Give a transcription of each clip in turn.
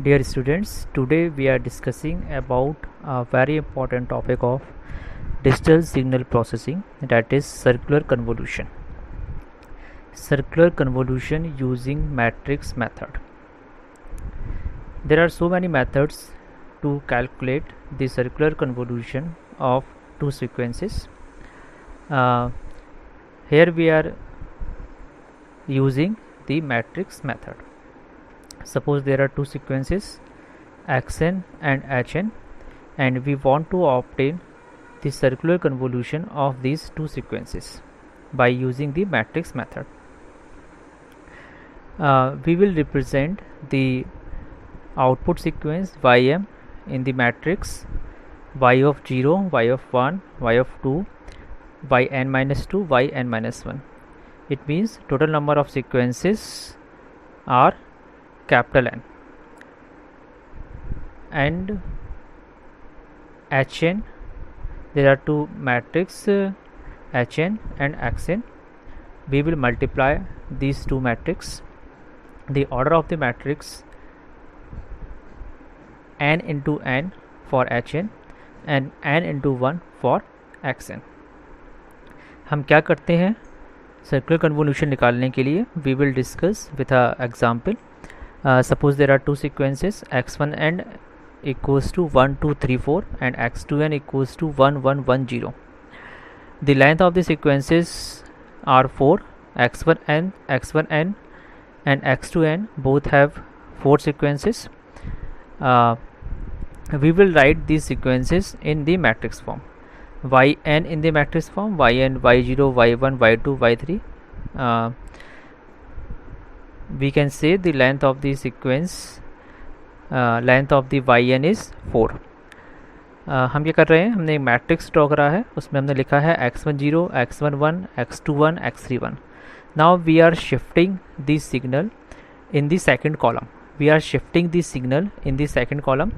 Dear students, today we are discussing about a very important topic of digital signal processing, that is circular convolution. Circular convolution using matrix method. There are so many methods to calculate the circular convolution of two sequences. Here we are using the matrix method. Suppose there are two sequences xn and hn, and we want to obtain the circular convolution of these two sequences by using the matrix method. We will represent the output sequence ym in the matrix y of 0, y of 1, y of 2, yn minus 2, yn minus 1. It means total number of sequences are capital N, and hn, there are two matrix hn and xn. We will multiply these two matrix. The order of the matrix n into n for hn and n into 1 for xn. हम क्या करते हैं circular convolution निकालने के लिए? We will discuss with a example. Suppose there are two sequences x1n equals to 1 2 3 4 and x2n equals to 1 1 1 0. The length of the sequences are 4. x1n and x2n both have 4 sequences. We will write these sequences in the matrix form. Yn in the matrix form, yn, y0, y1, y2, y3. We can say the length of the sequence, length of the yn is 4. हम क्या कर रहे हैं, हमने एक matrix draw करा है, उसमें हमने लिखा है x10, x11, x21, x31. Now we are shifting the signal in the second column. We are shifting the signal in the second column.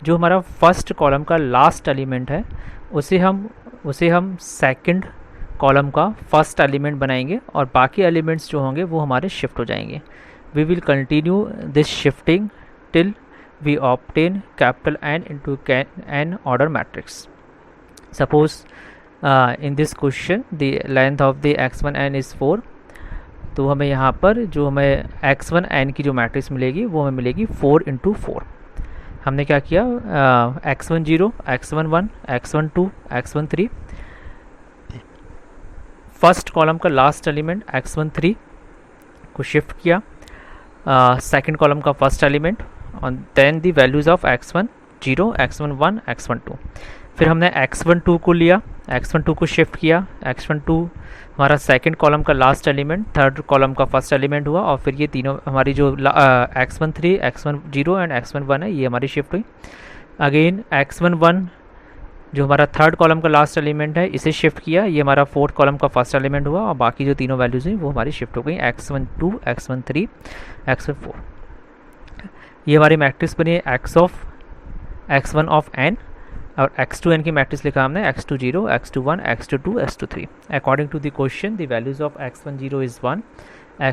जो हमारा फर्स्ट कॉलम का लास्ट एलिमेंट है उसे हम सेकंड कॉलम का फर्स्ट एलिमेंट बनाएंगे और बाकी एलिमेंट्स जो होंगे वो हमारे शिफ्ट हो जाएंगे. We will continue this shifting till we obtain capital N into n order matrix. Suppose in this question the length of the x1n is 4. तो हमें यहाँ पर जो हमें x1n की जो मैट्रिक्स मिलेगी वो हमें मिलेगी 4 इंटू 4. हमने क्या किया, x10, x11, x12, x13, first column का लास्ट एलिमेंट x13 को शिफ्ट किया, सेकंड कॉलम का फर्स्ट एलिमेंट, और then the values of x10, x11, x12. फिर हमने x12 को लिया, x12 को शिफ्ट किया, x12 हमारा सेकंड कॉलम का लास्ट एलिमेंट, थर्ड कॉलम का फर्स्ट एलिमेंट हुआ, और फिर ये तीनों हमारी जो x13, x10 एंड x11 है ये हमारी शिफ्ट हुई. अगेन x11 जो हमारा थर्ड कॉलम का लास्ट एलिमेंट है इसे शिफ्ट किया, ये हमारा फोर्थ कॉलम का फर्स्ट एलिमेंट हुआ, और बाकी जो तीनों वैल्यूज़ हुई वो हमारी शिफ्ट हो गई, x12, x13, x14. ये हमारी मैट्रिक्स बनी x1 ऑफ n, और x2n की मैट्रिक्स लिखा हमने x20, x21, x22, x23. According to the question the values of x10 is 1,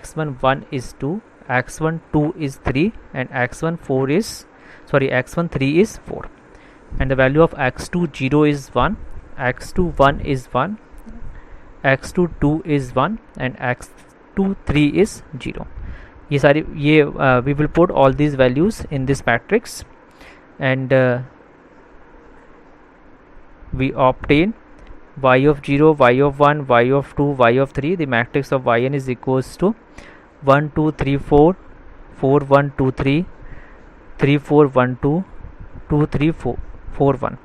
x11 is 2, x12 is 3 and x13 is 4. And the value of x20 is 1, x21 is 1, x22 is 1 and x23 is 0. ये सारी we will put all these values in this matrix and we obtain y of 0, y of 1, y of 2, y of 3. The matrix of yn is equals to 1 2 3 4, 4 1 2 3, 3 4 1 2, 2 3 4 1,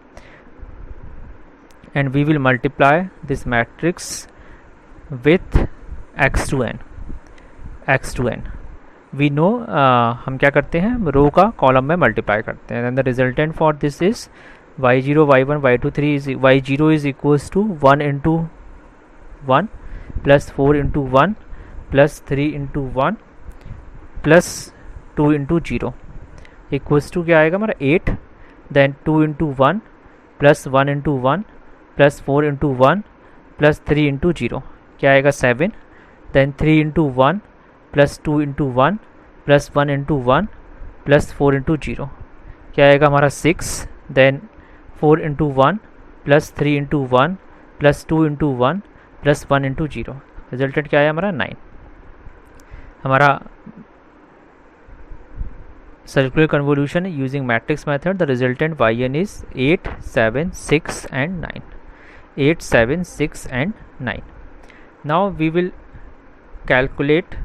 and we will multiply this matrix with x2n. We know हम क्या करते हैं, रो का column में multiply करते हैं, and the resultant for this is y0, y1, y2, 3 is y0 is equals to 1 into 1 plus 4 into 1 plus 3 into 1 plus 2 into 0 equals to क्या आएगा हमारा 8. Then 2 into 1 plus 1 into 1 plus 4 into 1 plus 3 into 0 क्या आएगा 7. Then 3 into 1 plus 2 into 1 plus 1 into 1 plus 4 into 0 क्या आएगा हमारा 6, then 4 into 1 plus 3 into 1 plus 2 into 1 plus 1 into 0, resultant क्या है हमारा 9। हमारा circular convolution using matrix method, the resultant yn is 8, 7, 6 and 9. 8, 7, 6 and 9. Now we will calculate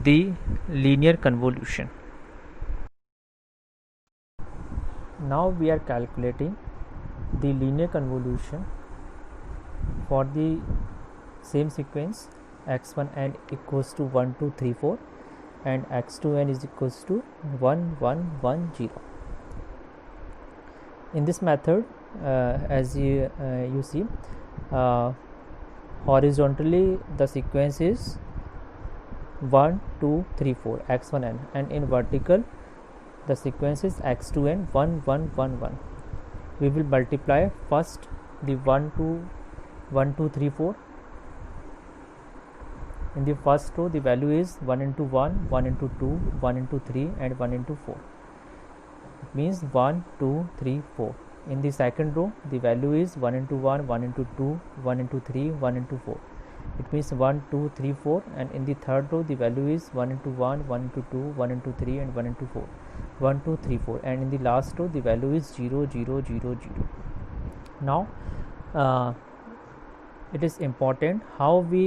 the linear convolution. Now we are calculating the linear convolution for the same sequence x1n equals to 1 2 3 4 and x2n is equals to 1 1 1 0. In this method, as you see, horizontally the sequence is 1 2 3 4 x1n, and in vertical the sequence is x2n 1 1 1 1. We will multiply first the 1 2 3 4. In the first row the value is 1 into 1, 1 into 2, 1 into 3 and 1 into 4. It means 1 2 3 4. In the second row the value is 1 into 1, 1 into 2, 1 into 3, 1 into 4. It means 1 2 3 4. And in the third row the value is 1 into 1, 1 into 2, 1 into 3 and 1 into 4. 1 2 3 4. And in the last row the value is 0 0 0 0. Now it is important how we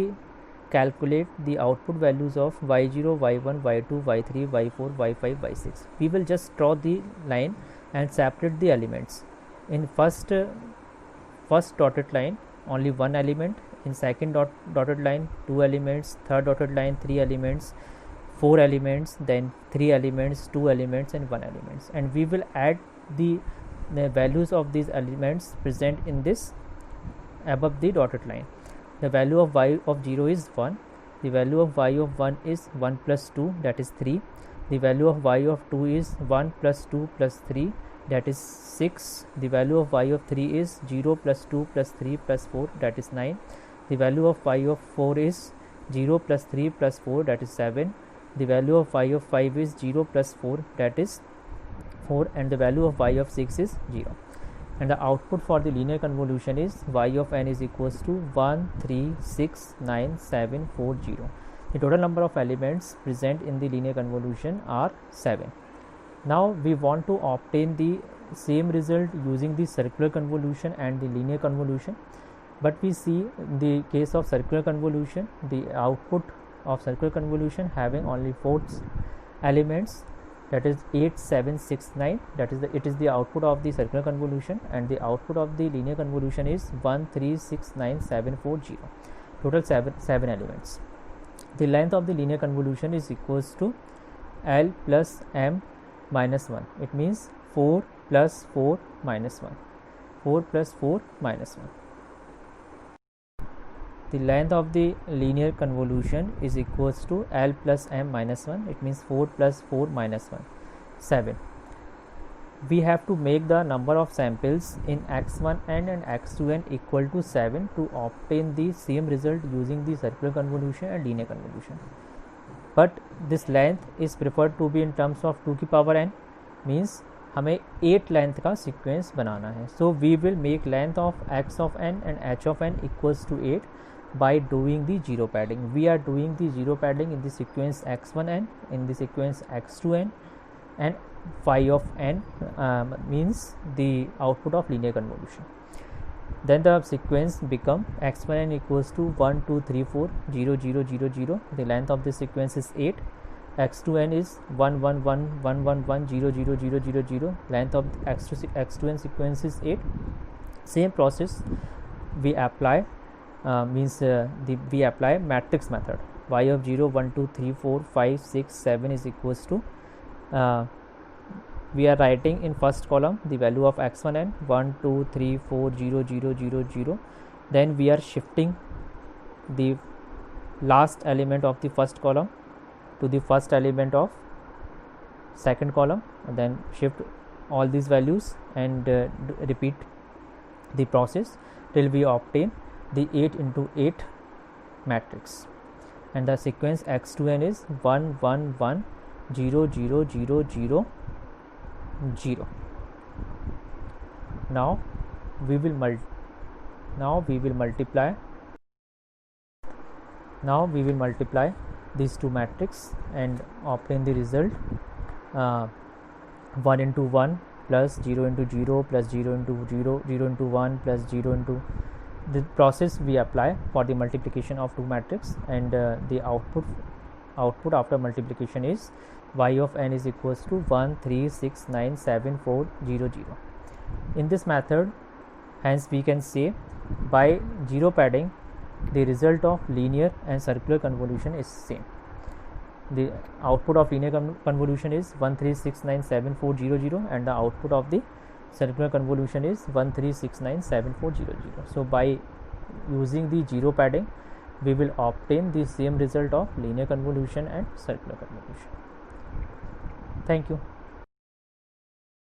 calculate the output values of y0, y1, y2, y3, y4, y5, y6. We will just draw the line and separate the elements. In first dotted line only one element, in second dotted line 2 elements, third dotted line 3 elements, 4 elements, then 3 elements, 2 elements and 1 elements, and we will add the values of these elements present in this above the dotted line. The value of y of 0 is 1, the value of y of 1 is 1 plus 2, that is 3, the value of y of 2 is 1 plus 2 plus 3, that is 6, the value of y of 3 is 0 plus 2 plus 3 plus 4, that is 9, the value of y of 4 is 0 plus 3 plus 4, that is 7, the value of y of 5 is 0 plus 4, that is 4, and the value of y of 6 is 0. And the output for the linear convolution is y of n is equals to 1 3 6 9 7 4 0. The total number of elements present in the linear convolution are 7. Now we want to obtain the same result using the circular convolution and the linear convolution, but we see in the case of circular convolution the output of circular convolution having only 4 elements, that is 8 7 6 9, that is it is the output of the circular convolution, and the output of the linear convolution is 1 3 6 9 7 4 0, total 7 elements. The length of the linear convolution is equals to L plus m minus 1. It means 4 plus 4 minus 1, 4 plus 4 minus 1. The length of the linear convolution is equals to L plus m minus 1. It means 4 plus 4 minus 1, 7. We have to make the number of samples in x1n and x2n equal to 7 to obtain the same result using the circular convolution and linear convolution. But this length is preferred to be in terms of 2 की power n, means हमें 8 length का sequence बनाना है. So we will make length of x of n and h of n equals to 8 by doing the zero padding. We are doing the zero padding in the sequence x1n, in the sequence x2n, and phi of n means the output of linear convolution. Then the sequence become x1n equals to 1 2 3 4 0 0 0 0. The length of the sequence is 8. x2n is 1 1 1 1 1 1 0 0 0 0 0. Length of x2n sequence is 8. Same process we apply, we apply matrix method. Y of 0 1 2 3 4 5 6 7 is equals to we are writing in first column the value of x1n 1 2 3 4 0 0 0 0. Then we are shifting the last element of the first column to the first element of second column, and then shift all these values and repeat the process till we obtain the 8 into 8 matrix. And the sequence x2n is 1 1 1 0 0 0 0 0. Now we will multiply these two matrices and obtain the result 1 into 1 plus 0 into 0 plus 0 into 0, 0 into 1 plus 0 into the process we apply for the multiplication of two matrices, and the output after multiplication is y of n is equals to 1 3 6 9 7 4 0 0. In this method, hence we can say by zero padding the result of linear and circular convolution is same. The output of linear convolution is 1369740 and the output of the circular convolution is 1369740. So by using the zero padding we will obtain the same result of linear convolution and circular convolution. Thank you.